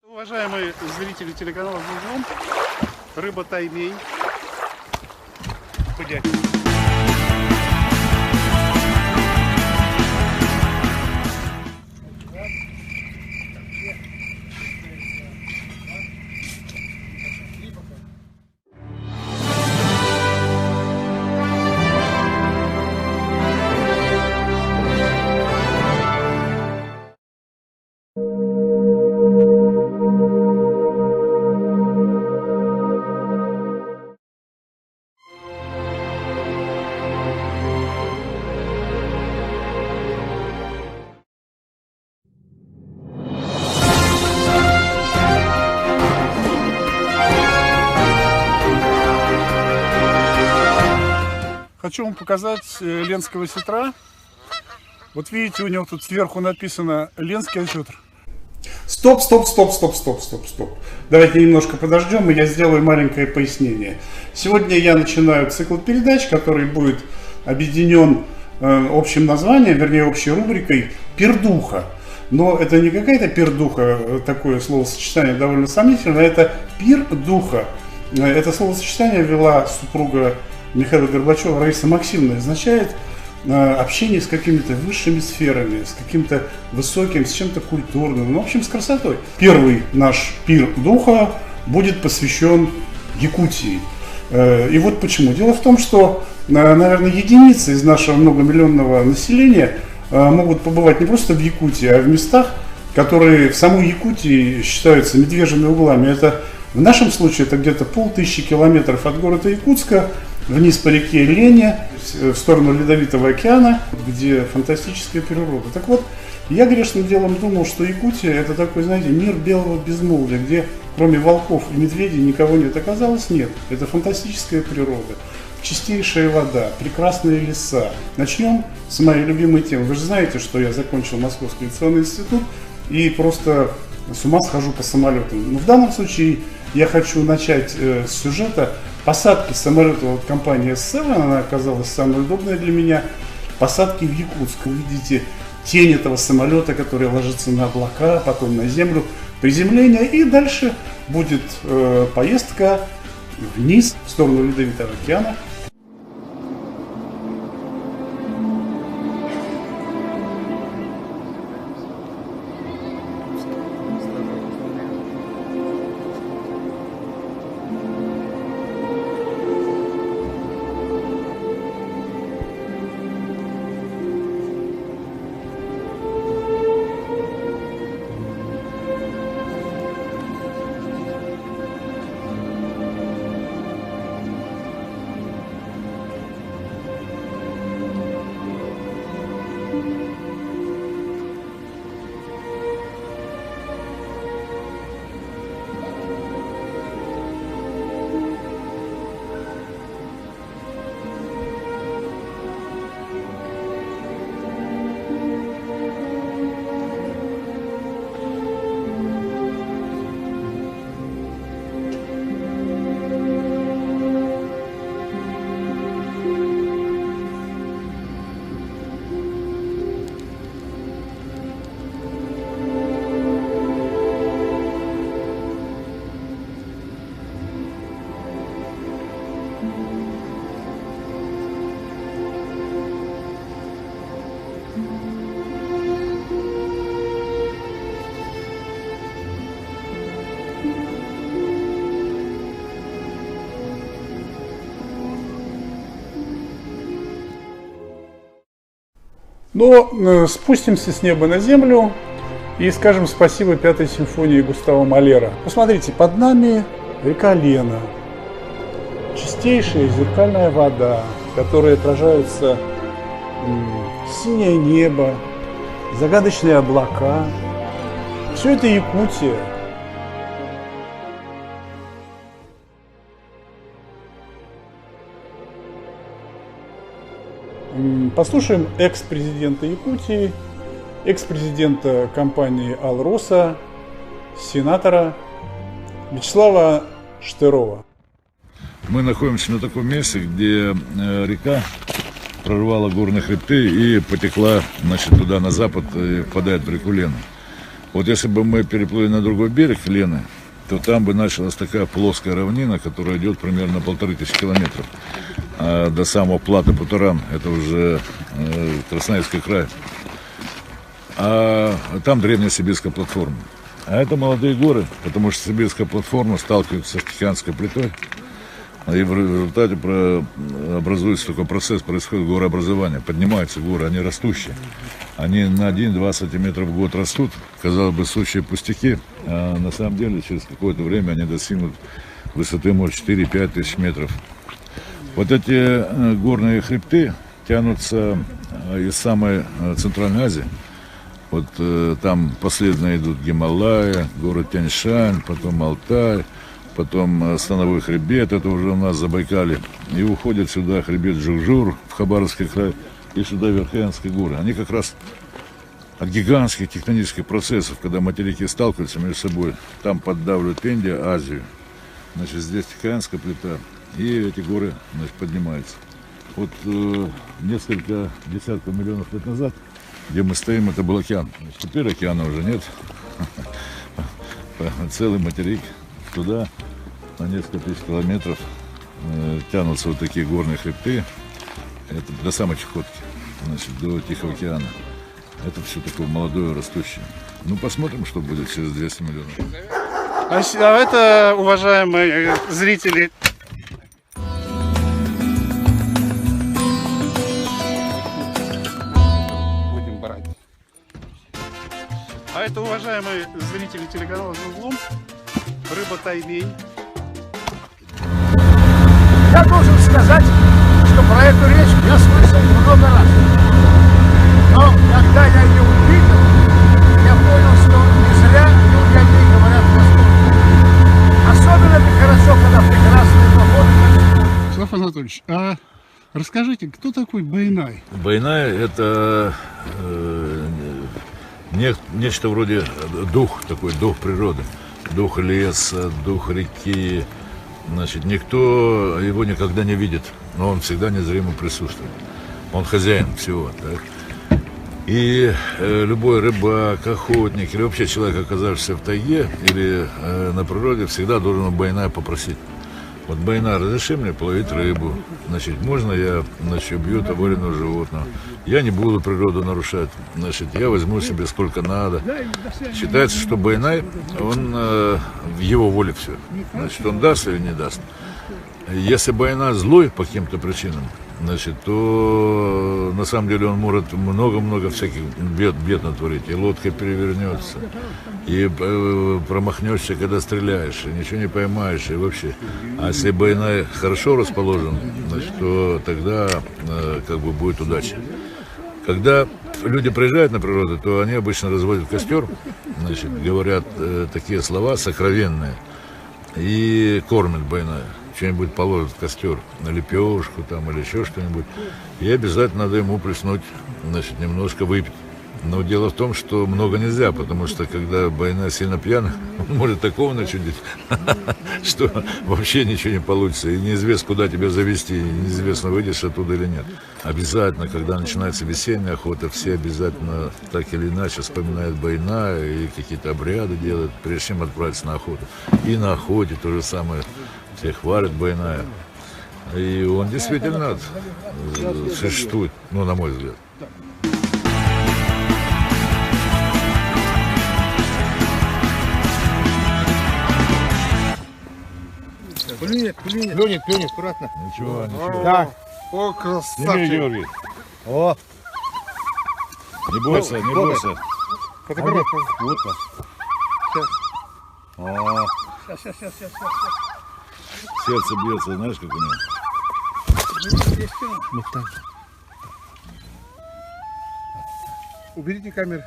Уважаемые зрители телеканала «Зум-Зум», рыба таймень. Худяк. Хочу вам показать ленского осетра. Вот видите, у него тут сверху написано «Ленский осетр». Стоп. Давайте немножко подождем, и я сделаю маленькое пояснение. Сегодня я начинаю цикл передач, который будет объединен общим названием, вернее общей рубрикой «Пердуха». Но это не какая-то пердуха, такое словосочетание довольно сомнительное, это пир духа. Это словосочетание ввела супруга Михаила Горбачева Раиса Максимовна, означает общение с какими-то высшими сферами, с каким-то высоким, с чем-то культурным, в общем, с красотой. Первый наш пир духа будет посвящен Якутии. И вот почему. Дело в том, что, наверное, единицы из нашего многомиллионного населения могут побывать не просто в Якутии, а в местах, которые в самой Якутии считаются медвежьими углами. Это в нашем случае это где-то 1500 километров от города Якутска, вниз по реке Лене, в сторону Ледовитого океана, где фантастическая природа. Так вот, я грешным делом думал, что Якутия это такой, знаете, мир белого безмолвия, где кроме волков и медведей никого нет. Оказалось, нет. Это фантастическая природа, чистейшая вода, прекрасные леса. Начнем с моей любимой темы. Вы же знаете, что я закончил Московский авиационный институт и просто с ума схожу по самолетам. Но в данном случае я хочу начать с сюжета посадки самолета. Вот компания S7, она оказалась самой удобной для меня. Посадки в Якутск. Вы видите тень этого самолета, который ложится на облака, потом на землю, приземление, и дальше будет поездка вниз в сторону Ледовитого океана. Но спустимся с неба на землю и скажем спасибо Пятой симфонии Густава Малера. Посмотрите, под нами река Лена, чистейшая зеркальная вода, в которой отражаются синее небо, загадочные облака. Все это Якутия. Послушаем экс-президента Якутии экс-президента компании «Алроса», сенатора Вячеслава Штырова. Мы находимся на таком месте, где река прорвала горные хребты и потекла, значит, туда на запад и впадает в реку Лену. Вот если бы мы переплыли на другой берег Лены, то там бы началась такая плоская равнина, которая идет примерно 1500 километров. А до самого плато Путаран, это уже Красноярский край. А там древняя сибирская платформа. А это молодые горы, потому что сибирская платформа сталкивается с Тихоокеанской плитой. И в результате образуется такой процесс, происходит горообразование. Поднимаются горы, они растущие. Они на 1-2 сантиметра в год растут. Казалось бы, сущие пустяки. А на самом деле, через какое-то время они достигнут высоты, может, 4-5 тысяч метров. Вот эти горные хребты тянутся из самой Центральной Азии. Вот там последовательно идут Гималаи, город Тянь-Шань, потом Алтай, потом становой хребет, это уже у нас Забайкалье. И уходит сюда хребет Джуржур в Хабаровский край и сюда Верхоянские горы. Они как раз от гигантских тектонических процессов, когда материки сталкиваются между собой, там поддавливают Индию, Азию. Значит, здесь Тихоокеанская плита, и эти горы, значит, поднимаются. Вот несколько десятков миллионов лет назад, где мы стоим, это был океан. Теперь океана уже нет. Целый материк. Туда на несколько тысяч километров тянутся вот такие горные хребты. Это до самой Чукотки, значит, до Тихого океана. Это все такое молодое, растущее. Ну, посмотрим, что будет через 200 миллионов. А это, уважаемые зрители, будем брать. А это, уважаемые зрители телеканала «За углом», рыба таймень. Я должен сказать, что про эту речь я слышал много раз. Но когда я ее увидел, я понял, что не зря люди о ней говорят в Москве. Особенно это хорошо, когда прекрасные погоды. Вячеслав Анатольевич, а расскажите, кто такой Байнай? Байнай — это нечто вроде дух, такой дух природы. Дух леса, дух реки. Значит, никто его никогда не видит, но он всегда незримо присутствует. Он хозяин всего. Так? И любой рыбак, охотник или вообще человек, оказавшийся в тайге или на природе, всегда должен у Байная попросить. Вот: Байна, разреши мне половить рыбу. Значит, можно я, значит, убью того или иного животного. Я не буду природу нарушать. Значит, я возьму себе сколько надо. Считается, что Байнай, он в его воле все. Значит, он даст или не даст. Если Байнай злой по каким-то причинам, значит, то на самом деле он может много-много всяких бед натворить. И лодка перевернется, и промахнешься, когда стреляешь, и ничего не поймаешь, и вообще. А если Байнай хорошо расположен, значит, то тогда как бы будет удача. Когда люди приезжают на природу, то они обычно разводят костер, значит, говорят такие слова сокровенные и кормят Байная. Что-нибудь положат в костер, на лепешку там или еще что-нибудь, и обязательно надо ему плеснуть, значит, немножко выпить. Но дело в том, что много нельзя, потому что когда Байнай сильно пьяный, он может такого начудить, что вообще ничего не получится, и неизвестно, куда тебя завести, и неизвестно, выйдешь оттуда или нет. Обязательно, когда начинается весенняя охота, все обязательно так или иначе вспоминают Байная и какие-то обряды делают, прежде чем отправиться на охоту. И на охоте то же самое. Всех варят Байная. И он действительно существует, ну, на мой взгляд. Плюнет, аккуратно. Ничего, ничего. Да. О, Сними, красавчик! Георгий. О, Не бойся, не бойся. фотография. Вот так. О, Сейчас. сердце бьется, знаешь, как у него. Вот так. Уберите камеру.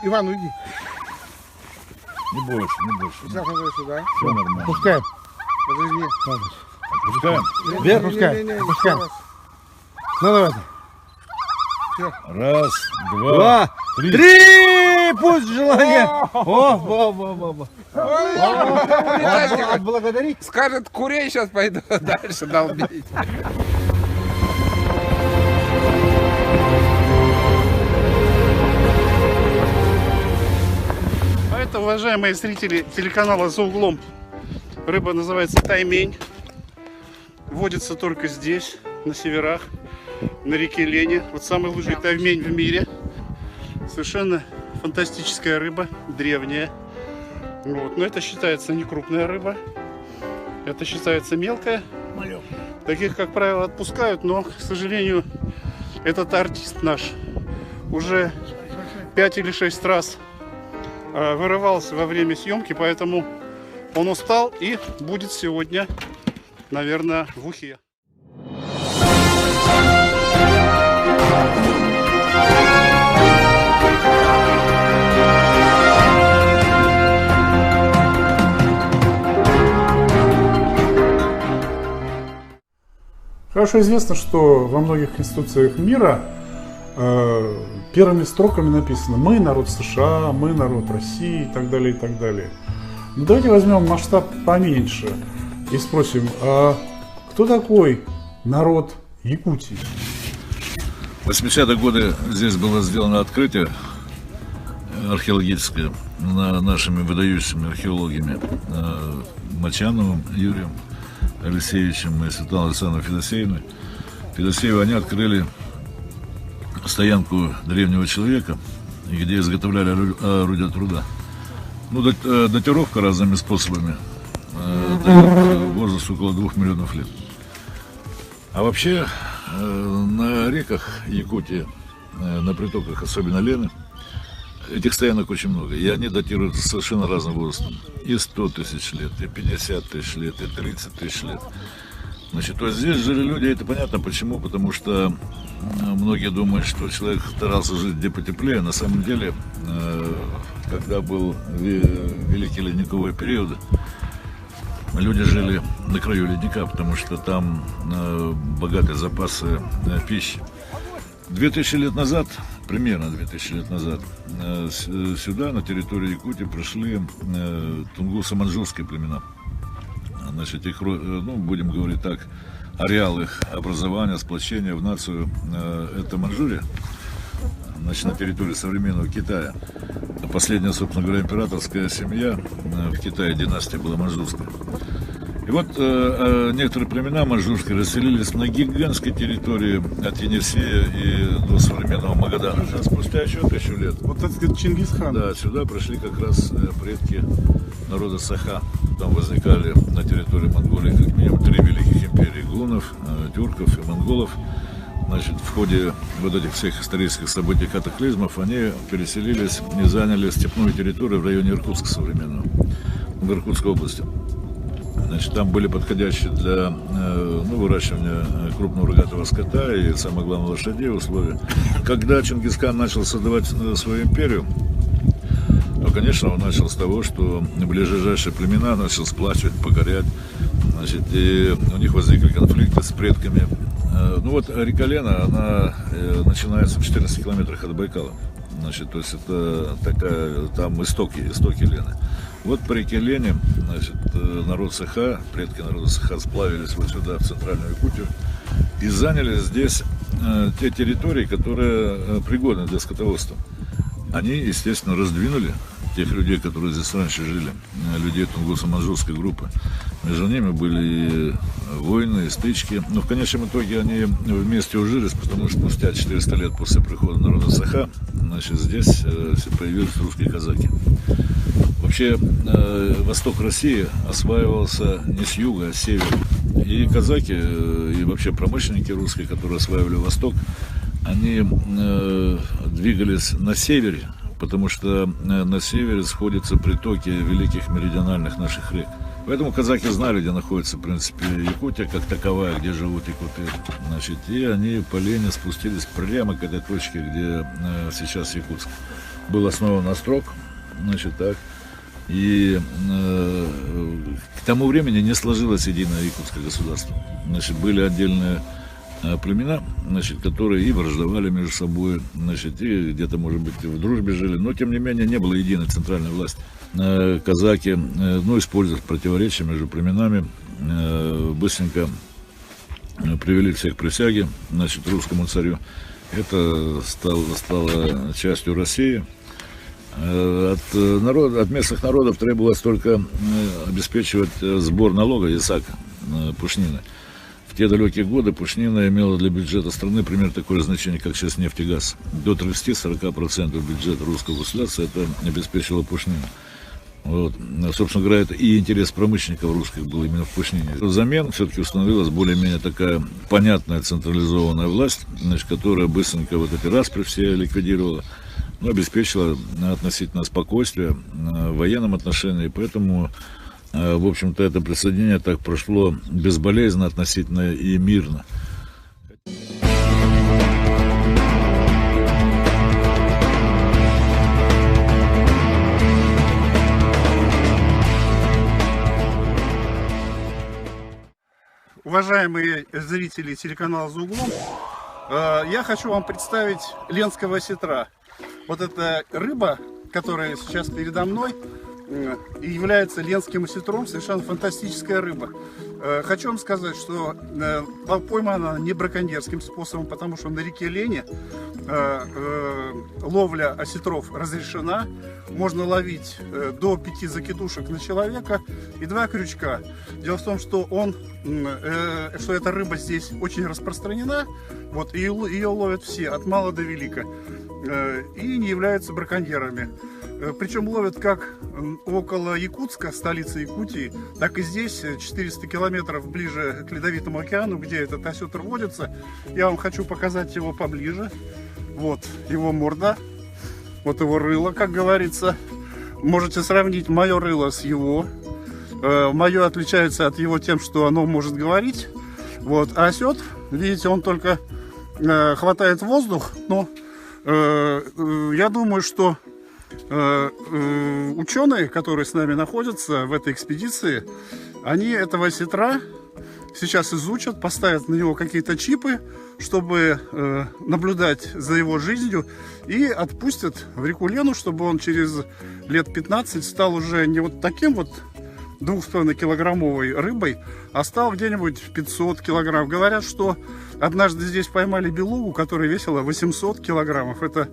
Иван, уйди. Не бойся, не бойся. Сейчас надо сюда. Все нормально. Пускаем. Подожди. Отпускаем. Вверх пускай. Не-не-не, Пускай. еще раз. Ну давайте. Раз, два, Два, три. три! Пусть желание! Во. Отблагодарить. Скажет, курей сейчас пойду дальше долбить. А это, уважаемые зрители телеканала «За углом», рыба называется таймень. Водится только здесь, на северах, на реке Лени. Вот самый лучший таймень в мире. Совершенно фантастическая рыба, древняя. Вот. Но это считается не крупная рыба. Это считается мелкая. Таких, как правило, отпускают, но, к сожалению, этот артист наш уже 5 или 6 раз вырывался во время съемки, поэтому он устал и будет сегодня, наверное, в ухе. Хорошо известно, что во многих конституциях мира первыми строками написано «Мы народ США», «Мы народ России» и так далее, и так далее. Но давайте возьмем масштаб поменьше и спросим, а кто такой народ Якутии? В 80-е годы здесь было сделано открытие археологическое нашими выдающимися археологами Мочановым Юрием Алексеевичем и Светланой Александровной Федосеевной. Федосеевы, они открыли стоянку древнего человека, где изготовляли орудия труда. Ну, датировка разными способами дает возраст около 2 миллионов лет. А вообще на реках Якутии, на притоках, особенно Лены, этих стоянок очень много, и они датируются совершенно разным возрастом. И 100 тысяч лет, и 50 тысяч лет, и 30 тысяч лет. Значит, то есть здесь жили люди, это понятно почему, потому что многие думают, что человек старался жить где потеплее. На самом деле, когда был великий ледниковый период, люди жили на краю ледника, потому что там богатые запасы пищи. 2000 лет назад, примерно 2000 лет назад, сюда, на территорию Якутии, пришли тунгуссо-маньчжурские племена. Значит, их, ну, будем говорить так, ареал их образования, сплочения в нацию – это Маньчжурия, значит, на территории современного Китая. Последняя, собственно говоря, императорская семья в Китае, династия была маньчжурская. И вот некоторые племена маньчжурские расселились на гигантской территории от Енисея и до современного Магадана. Спустя еще 1000 лет. Вот это Чингисхан. Да, сюда пришли как раз предки народа Саха. Там возникали на территории Монголии как минимум 3 великих империи: гуннов, тюрков и монголов. Значит, в ходе вот этих всех исторических событий, катаклизмов, они переселились и заняли степную территорию в районе Иркутска современного, в Иркутской области. Значит, там были подходящие для выращивания крупного рогатого скота и, самое главное, лошадей условия. Когда Чингисхан начал создавать свою империю, то, конечно, он начал с того, что ближайшие племена начал сплачивать, покорять. Значит, и у них возникли конфликты с предками. Ну вот река Лена, она начинается в 14 километрах от Байкала. Значит, то есть это такая, там истоки Лены. Вот по реке Лене, значит, народ Саха, предки народа Саха сплавились вот сюда, в центральную Якутию, и заняли здесь те территории, которые пригодны для скотоводства. Они, естественно, раздвинули тех людей, которые здесь раньше жили, людей тунгуссо-маньчжурской группы. Между ними были войны, стычки. Но в конечном итоге они вместе ужились, потому что спустя 400 лет после прихода народа Саха, значит, здесь появились русские казаки. Вообще, восток России осваивался не с юга, а с севера. И казаки, и вообще промышленники русские, которые осваивали восток, они двигались на севере, потому что на севере сходятся притоки великих меридиональных наших рек. Поэтому казаки знали, где находится, в принципе, Якутия как таковая, где живут якуты. Значит, и они по Лене спустились прямо к этой точке, где сейчас Якутск. Был основан острог, значит, так. И к тому времени не сложилось единое якутское государство. Значит, были отдельные племена, значит, которые и враждовали между собой, значит, и где-то, может быть, в дружбе жили, но, тем не менее, не было единой центральной власти. Казаки, ну, используя противоречия между племенами, быстренько привели всех к присяге, значит, русскому царю. Это стало частью России. От местных народов требовалось только обеспечивать сбор налога ЕСАК, пушнины. В те далекие годы пушнина имела для бюджета страны примерно такое же значение, как сейчас нефть и газ. До 30-40% бюджета русского государства это обеспечила пушнина. Вот. Собственно говоря, это и интерес промышленников русских был именно в пушнине. Взамен все-таки установилась более-менее такая понятная централизованная власть, значит, которая быстренько вот эти распри все ликвидировала, но обеспечила относительно спокойствие в военном отношении. Поэтому, в общем-то, это присоединение так прошло безболезненно относительно и мирно. Уважаемые зрители телеканала «За углом», я хочу вам представить ленского осетра. Вот эта рыба, которая сейчас передо мной, и является ленским осетром, совершенно фантастическая рыба. Хочу вам сказать, что поймана она не браконьерским способом, потому что на реке Лени ловля осетров разрешена. Можно ловить до 5 закидушек на человека и 2 крючка. Дело в том, что что эта рыба здесь очень распространена, вот, и ее ловят все, от мала до велика, и не являются браконьерами. Причем ловят как около Якутска, столицы Якутии, так и здесь, 400 километров ближе к Ледовитому океану, где этот осетр водится. Я вам хочу показать его поближе. Вот его морда, вот его рыло, как говорится. Можете сравнить мое рыло с его. Мое отличается от его тем, что оно может говорить. Вот. А осетр, видите, он только хватает воздух, но я думаю, что ученые, которые с нами находятся в этой экспедиции, они этого осетра сейчас изучат, поставят на него какие-то чипы, чтобы наблюдать за его жизнью, и отпустят в реку Лену, чтобы он через лет 15 стал уже не вот таким вот 2,5-килограммовой рыбой, а стал где-нибудь 500 килограмм. Говорят, что однажды здесь поймали белугу, которая весила 800 килограммов. Это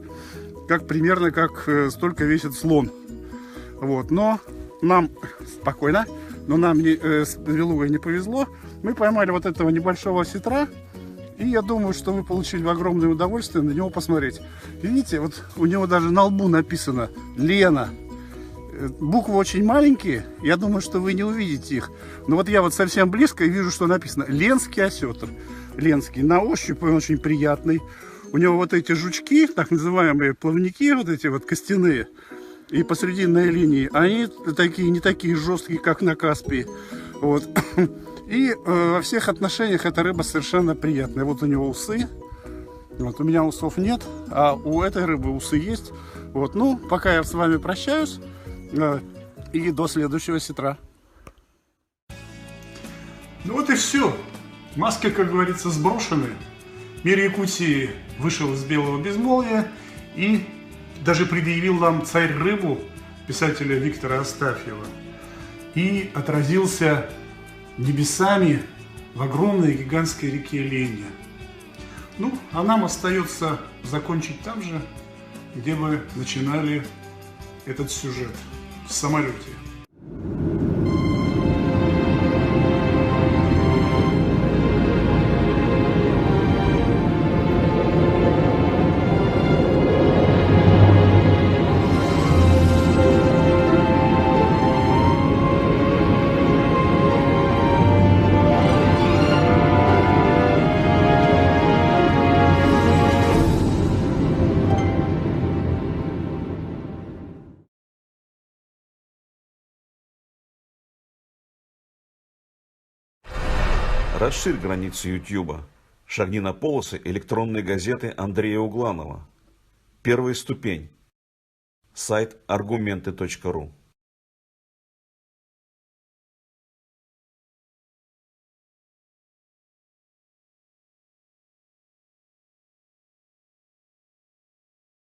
примерно как столько весит слон. Вот. Но нам спокойно, но нам с белугой не повезло. Мы поймали вот этого небольшого осетра, и я думаю, что вы получили огромное удовольствие на него посмотреть. Видите, вот у него даже на лбу написано «Лена». Буквы очень маленькие, я думаю, что вы не увидите их. Но вот я вот совсем близко и вижу, что написано «Ленский осетр». Ленский. На ощупь он очень приятный. У него вот эти жучки, так называемые плавники, вот эти вот костяные, и посрединной линии, они такие, не такие жесткие, как на Каспии. Вот. И во всех отношениях эта рыба совершенно приятная. Вот у него усы. Вот у меня усов нет, а у этой рыбы усы есть. Вот. Ну, пока я с вами прощаюсь. И до следующего осетра. Ну вот и все. Маски, как говорится, сброшены. Мир Якутии вышел из белого безмолвия и даже предъявил нам «Царь рыбу» писателя Виктора Астафьева. И отразился небесами в огромной гигантской реке Лени. Ну, а нам остается закончить там же, где мы начинали этот сюжет. В самолете. Расширь границы Ютьюба. Шагни на полосы электронной газеты Андрея Угланова. Первая ступень. Сайт argumenты.ru